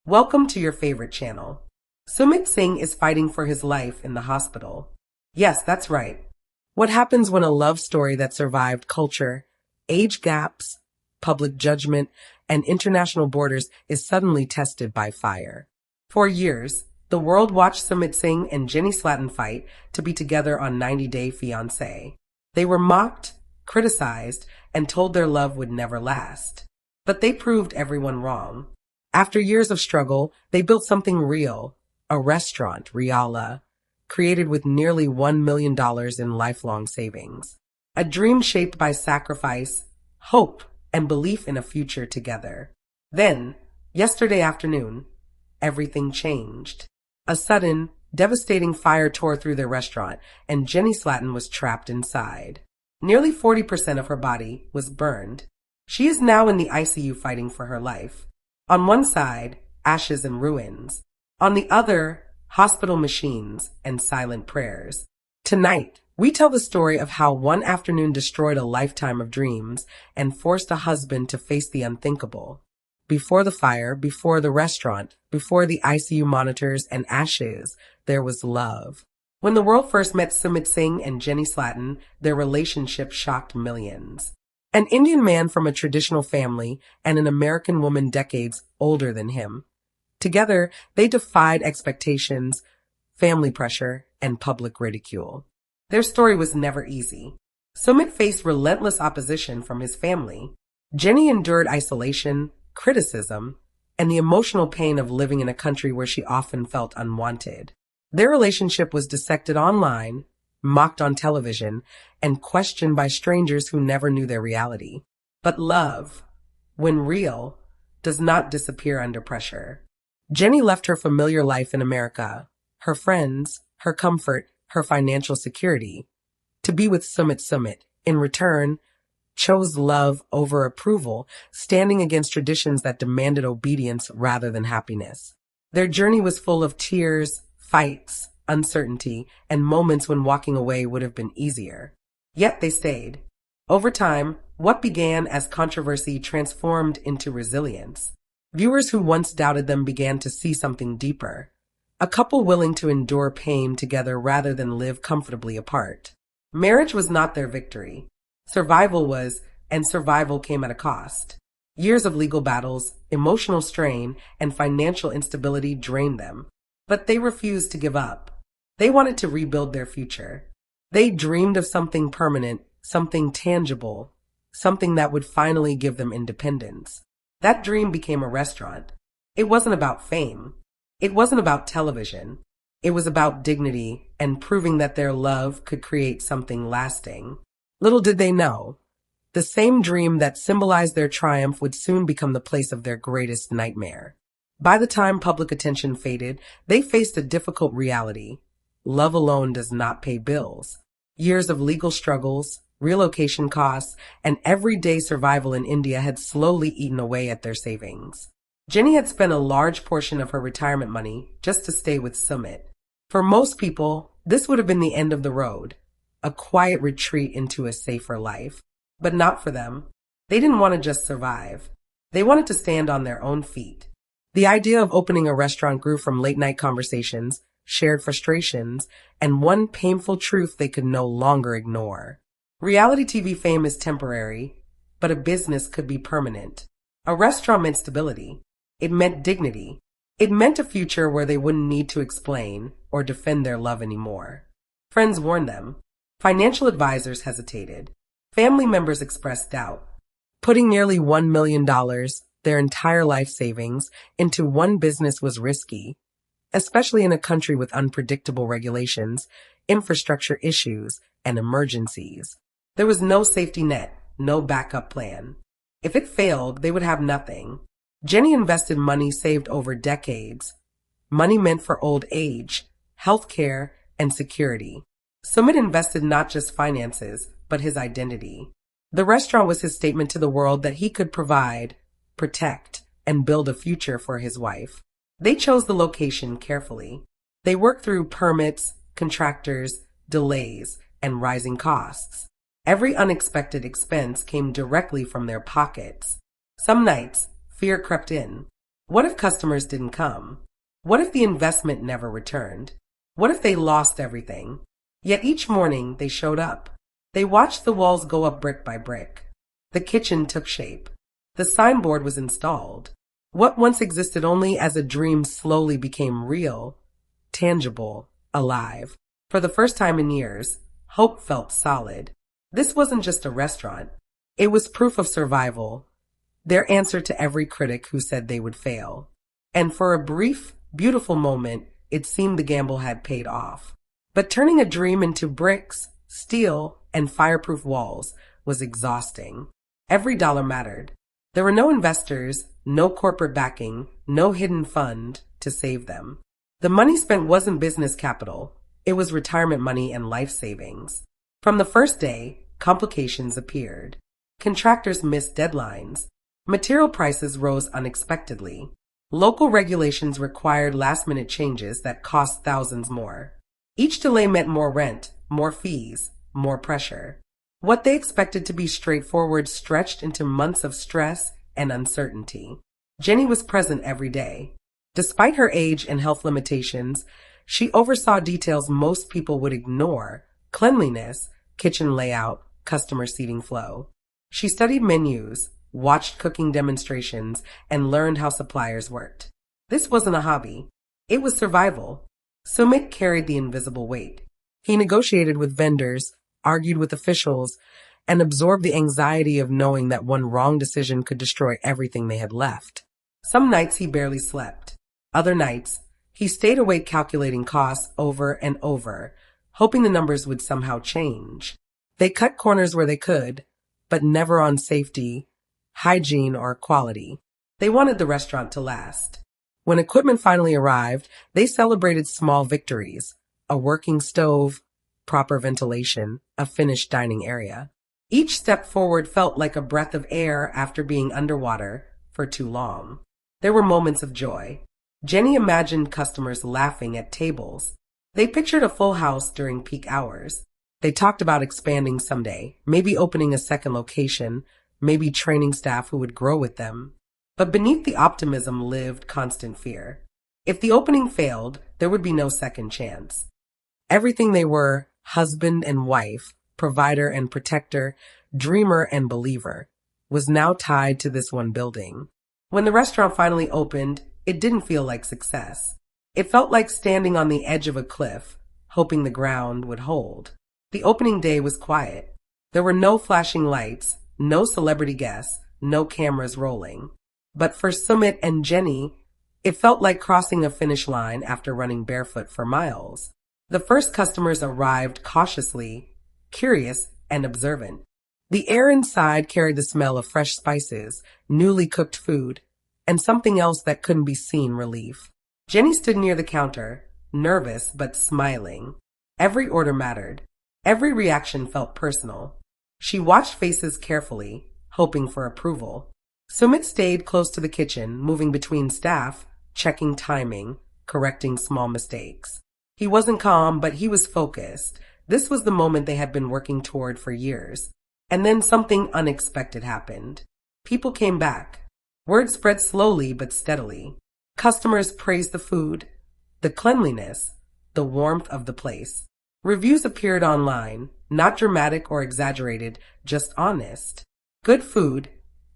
Welcome to your favorite channel. Sumit Singh is fighting for his life in the hospital. Yes, that's right. What happens when a love story that survived culture, age gaps, public judgment, and international borders is suddenly tested by fire? For years, the world watched Sumit Singh and Jenny Slatan fight to be together on 90 Day Fiancé. They were mocked, criticized, and told their love would never last. But they proved everyone wrong. After years of struggle, they built something real, a restaurant, Riala, created with nearly $1 million in lifelong savings. A dream shaped by sacrifice, hope, and belief in a future together. Then, yesterday afternoon, everything changed. A sudden, devastating fire tore through their restaurant, and Jenny Slatan was trapped inside. Nearly 40% of her body was burned. She is now in the ICU fighting for her life. On one side, ashes and ruins. On the other, hospital machines and silent prayers. Tonight, we tell the story of how one afternoon destroyed a lifetime of dreams and forced a husband to face the unthinkable. Before the fire, before the restaurant, before the ICU monitors and ashes, there was love. When the world first met Sumit Singh and Jenny Slatan, their relationship shocked millions. An Indian man from a traditional family and an American woman decades older than him. Together, they defied expectations, family pressure, and public ridicule. Their story was never easy. Sumit faced relentless opposition from his family. Jenny endured isolation, criticism, and the emotional pain of living in a country where she often felt unwanted. Their relationship was dissected online, mocked on television, and questioned by strangers who never knew their reality. But love, when real, does not disappear under pressure. Jenny left her familiar life in America, her friends, her comfort, her financial security, to be with Sumit. In return, chose love over approval, standing against traditions that demanded obedience rather than happiness. Their journey was full of tears, fights, uncertainty, and moments when walking away would have been easier. Yet they stayed. Over time, what began as controversy transformed into resilience. Viewers who once doubted them began to see something deeper. A couple willing to endure pain together rather than live comfortably apart. Marriage was not their victory. Survival was, and survival came at a cost. Years of legal battles, emotional strain, and financial instability drained them. But they refused to give up. They wanted to rebuild their future. They dreamed of something permanent, something tangible, something that would finally give them independence. That dream became a restaurant. It wasn't about fame. It wasn't about television. It was about dignity and proving that their love could create something lasting. Little did they know, the same dream that symbolized their triumph would soon become the place of their greatest nightmare. By the time public attention faded, they faced a difficult reality. Love alone does not pay bills. Years of legal struggles, relocation costs, and everyday survival in India had slowly eaten away at their savings. Jenny had spent a large portion of her retirement money just to stay with Sumit. For most people, this would have been the end of the road, a quiet retreat into a safer life. But not for them. They didn't want to just survive. They wanted to stand on their own feet. The idea of opening a restaurant grew from late-night conversations, shared frustrations, and one painful truth they could no longer ignore. Reality TV fame is temporary, but a business could be permanent. A restaurant meant stability. It meant dignity. It meant a future where they wouldn't need to explain or defend their love anymore. Friends warned them. Financial advisors hesitated. Family members expressed doubt. Putting nearly $1 million, their entire life savings, into one business was risky, especially in a country with unpredictable regulations, infrastructure issues, and emergencies. There was no safety net, no backup plan. If it failed, they would have nothing. Jenny invested money saved over decades. Money meant for old age, health care, and security. Sumit invested not just finances, but his identity. The restaurant was his statement to the world that he could provide, protect, and build a future for his wife. They chose the location carefully. They worked through permits, contractors, delays, and rising costs. Every unexpected expense came directly from their pockets. Some nights, fear crept in. What if customers didn't come? What if the investment never returned? What if they lost everything? Yet each morning they showed up. They watched the walls go up brick by brick. The kitchen took shape. The signboard was installed. What once existed only as a dream slowly became real, tangible, alive. For the first time in years, hope felt solid. This wasn't just a restaurant. It was proof of survival, their answer to every critic who said they would fail. And for a brief, beautiful moment, it seemed the gamble had paid off. But turning a dream into bricks, steel, and fireproof walls was exhausting. Every dollar mattered. There were no investors, no corporate backing, no hidden fund to save them. The money spent wasn't business capital. It was retirement money and life savings. From the first day, complications appeared. Contractors missed deadlines. Material prices rose unexpectedly. Local regulations required last-minute changes that cost thousands more. Each delay meant more rent, more fees, more pressure. What they expected to be straightforward stretched into months of stress and uncertainty. Jenny was present every day. Despite her age and health limitations, she oversaw details most people would ignore: cleanliness, kitchen layout, customer seating flow. She studied menus, watched cooking demonstrations, and learned how suppliers worked. This wasn't a hobby. It was survival. Sumit carried the invisible weight. He negotiated with vendors, argued with officials, and absorbed the anxiety of knowing that one wrong decision could destroy everything they had left. Some nights he barely slept. Other nights, he stayed awake calculating costs over and over, hoping the numbers would somehow change. They cut corners where they could, but never on safety, hygiene, or quality. They wanted the restaurant to last. When equipment finally arrived, they celebrated small victories: a working stove, proper ventilation, a finished dining area. Each step forward felt like a breath of air after being underwater for too long. There were moments of joy. Jenny imagined customers laughing at tables. They pictured a full house during peak hours. They talked about expanding someday, maybe opening a second location, maybe training staff who would grow with them. But beneath the optimism lived constant fear. If the opening failed, there would be no second chance. Everything they were, husband and wife, provider and protector, dreamer and believer, was now tied to this one building. When the restaurant finally opened, it didn't feel like success. It felt like standing on the edge of a cliff, hoping the ground would hold. The opening day was quiet. There were no flashing lights, no celebrity guests, no cameras rolling. But for Sumit and Jenny, it felt like crossing a finish line after running barefoot for miles. The first customers arrived cautiously, curious, and observant. The air inside carried the smell of fresh spices, newly cooked food, and something else that couldn't be seen: relief. Jenny stood near the counter, nervous but smiling. Every order mattered. Every reaction felt personal. She watched faces carefully, hoping for approval. Sumit stayed close to the kitchen, moving between staff, checking timing, correcting small mistakes. He wasn't calm, but he was focused. This was the moment they had been working toward for years. And then something unexpected happened. People came back. Word spread slowly but steadily. Customers praised the food, the cleanliness, the warmth of the place. Reviews appeared online, not dramatic or exaggerated, just honest. Good food,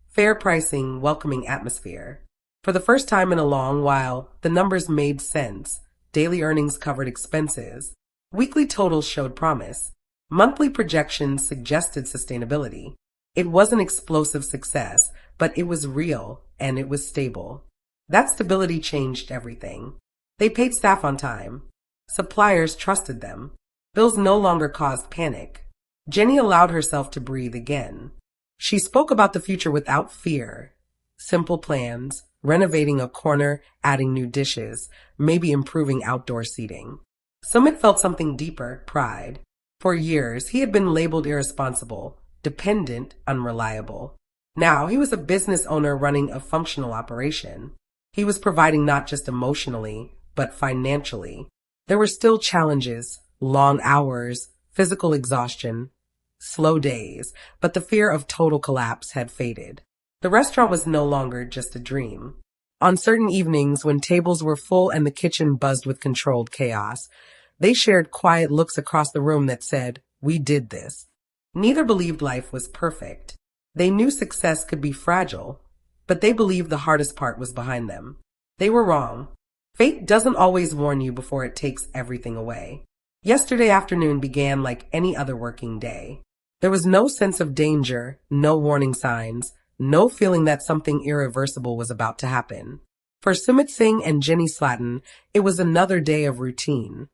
fair pricing, welcoming atmosphere. For the first time in a long while, the numbers made sense. Daily earnings covered expenses. Weekly totals showed promise. Monthly projections suggested sustainability. It wasn't explosive success, but it was real and it was stable. That stability changed everything. They paid staff on time. Suppliers trusted them. Bills no longer caused panic. Jenny allowed herself to breathe again. She spoke about the future without fear. Simple plans, renovating a corner, adding new dishes, maybe improving outdoor seating. Sumit felt something deeper: pride. For years, he had been labeled irresponsible, dependent, unreliable. Now, he was a business owner running a functional operation. He was providing not just emotionally, but financially. There were still challenges: long hours, physical exhaustion, slow days, but the fear of total collapse had faded. The restaurant was no longer just a dream. On certain evenings, when tables were full and the kitchen buzzed with controlled chaos, they shared quiet looks across the room that said, "We did this." Neither believed life was perfect. They knew success could be fragile, but they believed the hardest part was behind them. They were wrong. Fate doesn't always warn you before it takes everything away. Yesterday afternoon began like any other working day. There was no sense of danger, no warning signs, no feeling that something irreversible was about to happen. For Sumit Singh and Jenny Slatton, it was another day of routine.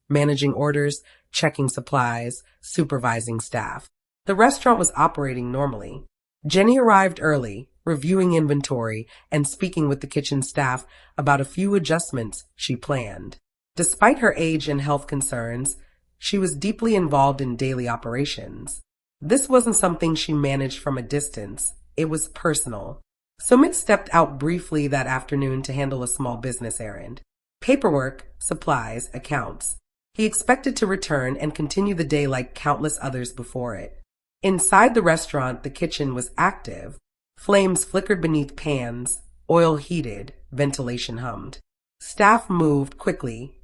Managing orders, checking supplies, supervising staff. The restaurant was operating normally. Jenny arrived early, reviewing inventory and speaking with the kitchen staff about a few adjustments she planned. Despite her age and health concerns, she was deeply involved in daily operations. This wasn't something she managed from a distance. It was personal. Sumit stepped out briefly that afternoon to handle a small business errand. Paperwork, supplies, accounts. He expected to return and continue the day like countless others before it. Inside the restaurant, the kitchen was active. Flames flickered beneath pans, oil heated, ventilation hummed. Staff moved quickly,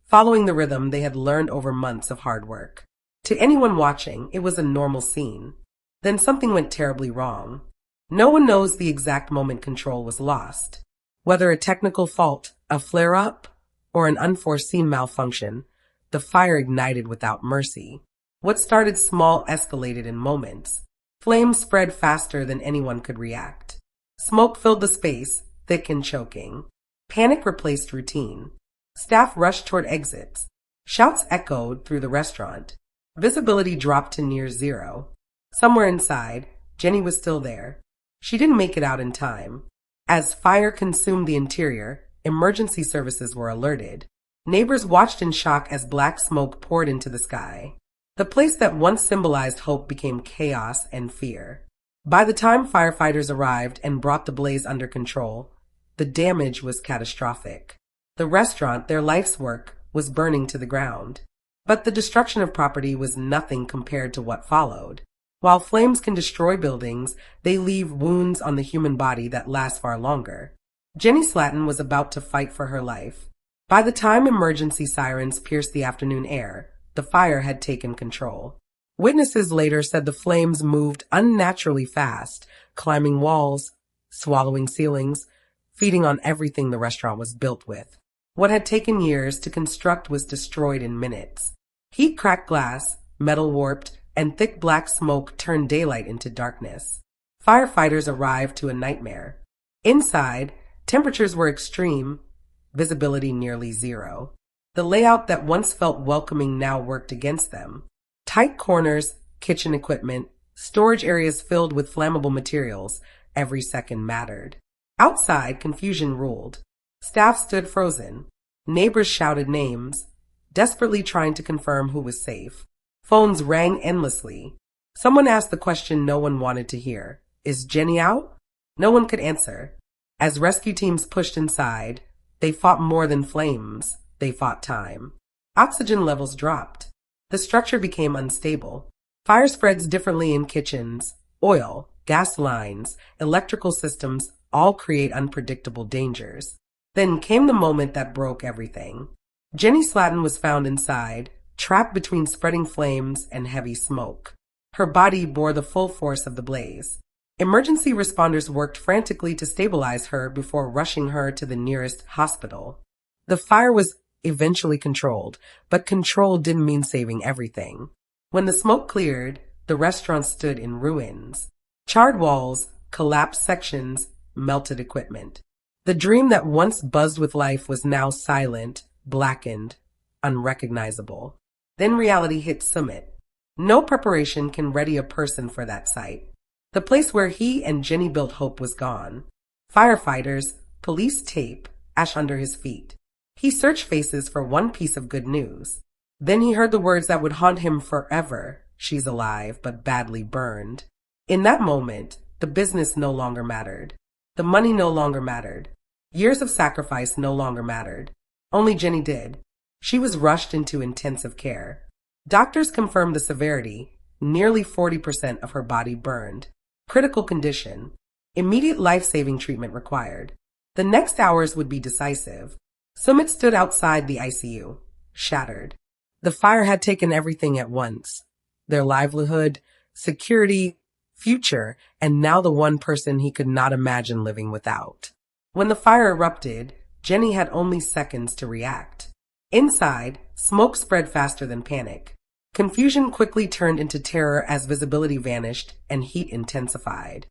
following the rhythm they had learned over months of hard work. To anyone watching, it was a normal scene. Then something went terribly wrong. No one knows the exact moment control was lost. Whether a technical fault, a flare-up, or an unforeseen malfunction, the fire ignited without mercy. What started small escalated in moments. Flames spread faster than anyone could react. Smoke filled the space, thick and choking. Panic replaced routine. Staff rushed toward exits. Shouts echoed through the restaurant. Visibility dropped to near zero. Somewhere inside, Jenny was still there. She didn't make it out in time. As fire consumed the interior, emergency services were alerted. Neighbors watched in shock as black smoke poured into the sky. The place that once symbolized hope became chaos and fear. By the time firefighters arrived and brought the blaze under control, the damage was catastrophic. The restaurant, their life's work, was burning to the ground. But the destruction of property was nothing compared to what followed. While flames can destroy buildings, they leave wounds on the human body that last far longer. Jenny Slatton was about to fight for her life. By the time emergency sirens pierced the afternoon air, the fire had taken control. Witnesses later said the flames moved unnaturally fast, climbing walls, swallowing ceilings, feeding on everything the restaurant was built with. What had taken years to construct was destroyed in minutes. Heat cracked glass, metal warped, and thick black smoke turned daylight into darkness. Firefighters arrived to a nightmare. Inside, temperatures were extreme, visibility nearly zero. The layout that once felt welcoming now worked against them. Tight corners, kitchen equipment, storage areas filled with flammable materials, every second mattered. Outside, confusion ruled. Staff stood frozen. Neighbors shouted names, desperately trying to confirm who was safe. Phones rang endlessly. Someone asked the question no one wanted to hear. Is Jenny out? No one could answer. As rescue teams pushed inside, they fought more than flames. They fought time. Oxygen levels dropped. The structure became unstable. Fire spreads differently in kitchens. Oil, gas lines, electrical systems all create unpredictable dangers. Then came the moment that broke everything. Jenny Slatton was found inside, trapped between spreading flames and heavy smoke. Her body bore the full force of the blaze. Emergency responders worked frantically to stabilize her before rushing her to the nearest hospital. The fire was eventually controlled, but control didn't mean saving everything. When the smoke cleared, the restaurant stood in ruins. Charred walls, collapsed sections, melted equipment. The dream that once buzzed with life was now silent, blackened, unrecognizable. Then reality hit Sumit. No preparation can ready a person for that sight. The place where he and Jenny built hope was gone. Firefighters, police tape, ash under his feet. He searched faces for one piece of good news. Then he heard the words that would haunt him forever. She's alive, but badly burned. In that moment, the business no longer mattered. The money no longer mattered. Years of sacrifice no longer mattered. Only Jenny did. She was rushed into intensive care. Doctors confirmed the severity. Nearly 40% of her body burned. Critical condition. Immediate life-saving treatment required. The next hours would be decisive. Sumit stood outside the ICU, shattered. The fire had taken everything at once. Their livelihood, security, future, and now the one person he could not imagine living without. When the fire erupted, Jenny had only seconds to react. Inside, smoke spread faster than panic. Confusion quickly turned into terror as visibility vanished and heat intensified.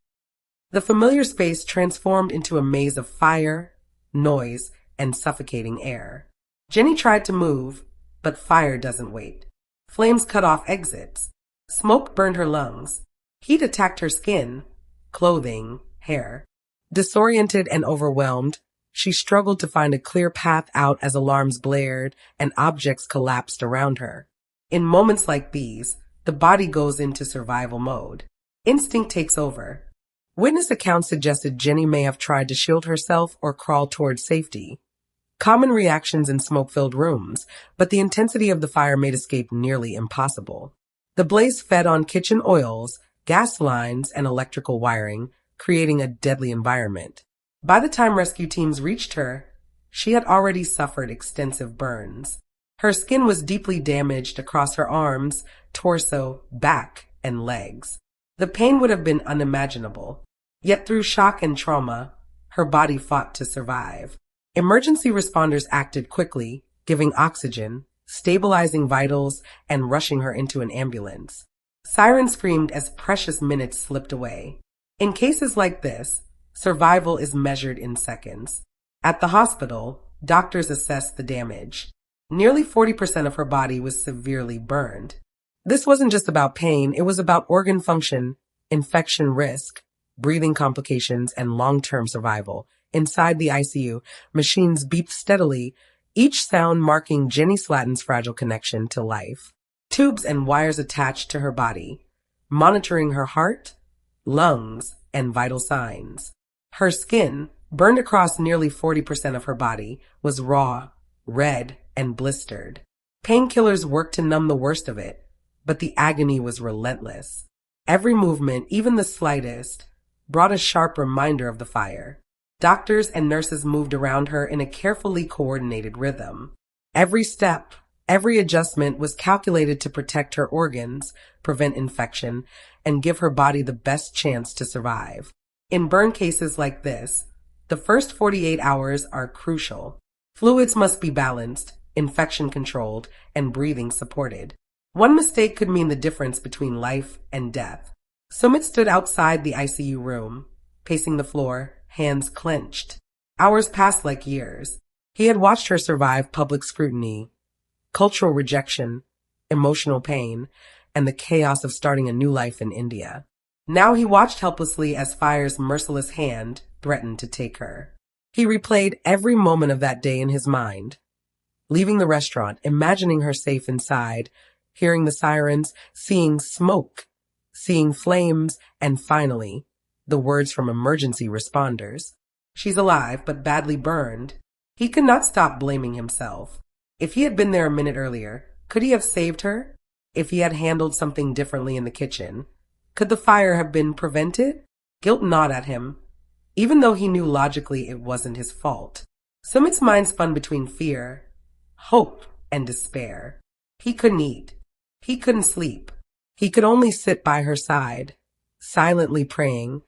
The familiar space transformed into a maze of fire, noise, and suffocating air. Jenny tried to move, but fire doesn't wait. Flames cut off exits. Smoke burned her lungs. Heat attacked her skin, clothing, hair. Disoriented and overwhelmed, she struggled to find a clear path out as alarms blared and objects collapsed around her. In moments like these, the body goes into survival mode. Instinct takes over. Witness accounts suggested Jenny may have tried to shield herself or crawl towards safety. Common reactions in smoke-filled rooms, but the intensity of the fire made escape nearly impossible. The blaze fed on kitchen oils, gas lines, and electrical wiring, creating a deadly environment. By the time rescue teams reached her, she had already suffered extensive burns. Her skin was deeply damaged across her arms, torso, back, and legs. The pain would have been unimaginable. Yet through shock and trauma, her body fought to survive. Emergency responders acted quickly, giving oxygen, stabilizing vitals, and rushing her into an ambulance. Sirens screamed as precious minutes slipped away. In cases like this, survival is measured in seconds. At the hospital, doctors assessed the damage. Nearly 40% of her body was severely burned. This wasn't just about pain, it was about organ function, infection risk, breathing complications, and long-term survival. Inside the ICU, machines beeped steadily, each sound marking Jenny Slatton's fragile connection to life. Tubes and wires attached to her body, monitoring her heart, lungs, and vital signs. Her skin, burned across nearly 40% of her body, was raw, red, and blistered. Painkillers worked to numb the worst of it, but the agony was relentless. Every movement, even the slightest, brought a sharp reminder of the fire. Doctors and nurses moved around her in a carefully coordinated rhythm. Every step, every adjustment was calculated to protect her organs, prevent infection, and give her body the best chance to survive. In burn cases like this, the first 48 hours are crucial. Fluids must be balanced, infection controlled, and breathing supported. One mistake could mean the difference between life and death. Sumit stood outside the ICU room, pacing the floor, hands clenched. Hours passed like years. He had watched her survive public scrutiny, cultural rejection, emotional pain, and the chaos of starting a new life in India. Now he watched helplessly as fire's merciless hand threatened to take her. He replayed every moment of that day in his mind. Leaving the restaurant, imagining her safe inside, hearing the sirens, seeing smoke, seeing flames, and finally, the words from emergency responders. She's alive, but badly burned. He could not stop blaming himself. If he had been there a minute earlier, could he have saved her? If he had handled something differently in the kitchen, could the fire have been prevented? Guilt gnawed at him, even though he knew logically it wasn't his fault. Sumit's mind spun between fear, hope, and despair. He couldn't eat. He couldn't sleep. He could only sit by her side, silently praying,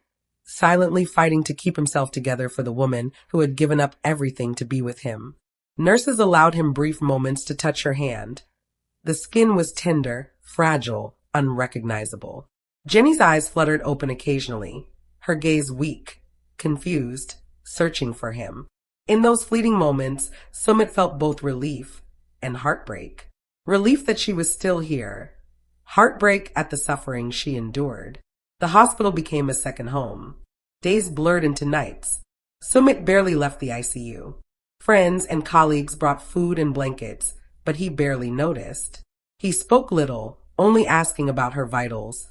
silently fighting to keep himself together for the woman who had given up everything to be with him. Nurses allowed him brief moments to touch her hand. The skin was tender, fragile, unrecognizable. Jenny's eyes fluttered open occasionally, her gaze weak, confused, searching for him. In those fleeting moments, Sumit felt both relief and heartbreak. Relief that she was still here. Heartbreak at the suffering she endured. The hospital became a second home. Days blurred into nights. Sumit barely left the ICU. Friends and colleagues brought food and blankets, but he barely noticed. He spoke little, only asking about her vitals,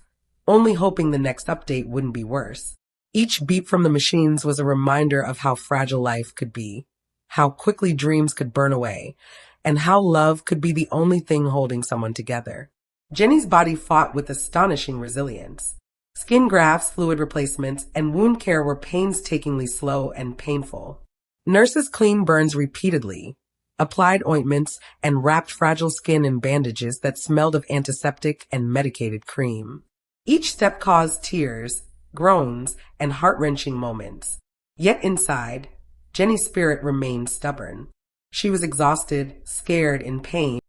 only hoping the next update wouldn't be worse. Each beep from the machines was a reminder of how fragile life could be, how quickly dreams could burn away, and how love could be the only thing holding someone together. Jenny's body fought with astonishing resilience. Skin grafts, fluid replacements, and wound care were painstakingly slow and painful. Nurses cleaned burns repeatedly, applied ointments, and wrapped fragile skin in bandages that smelled of antiseptic and medicated cream. Each step caused tears, groans, and heart-wrenching moments. Yet inside, Jenny's spirit remained stubborn. She was exhausted, scared, in pain,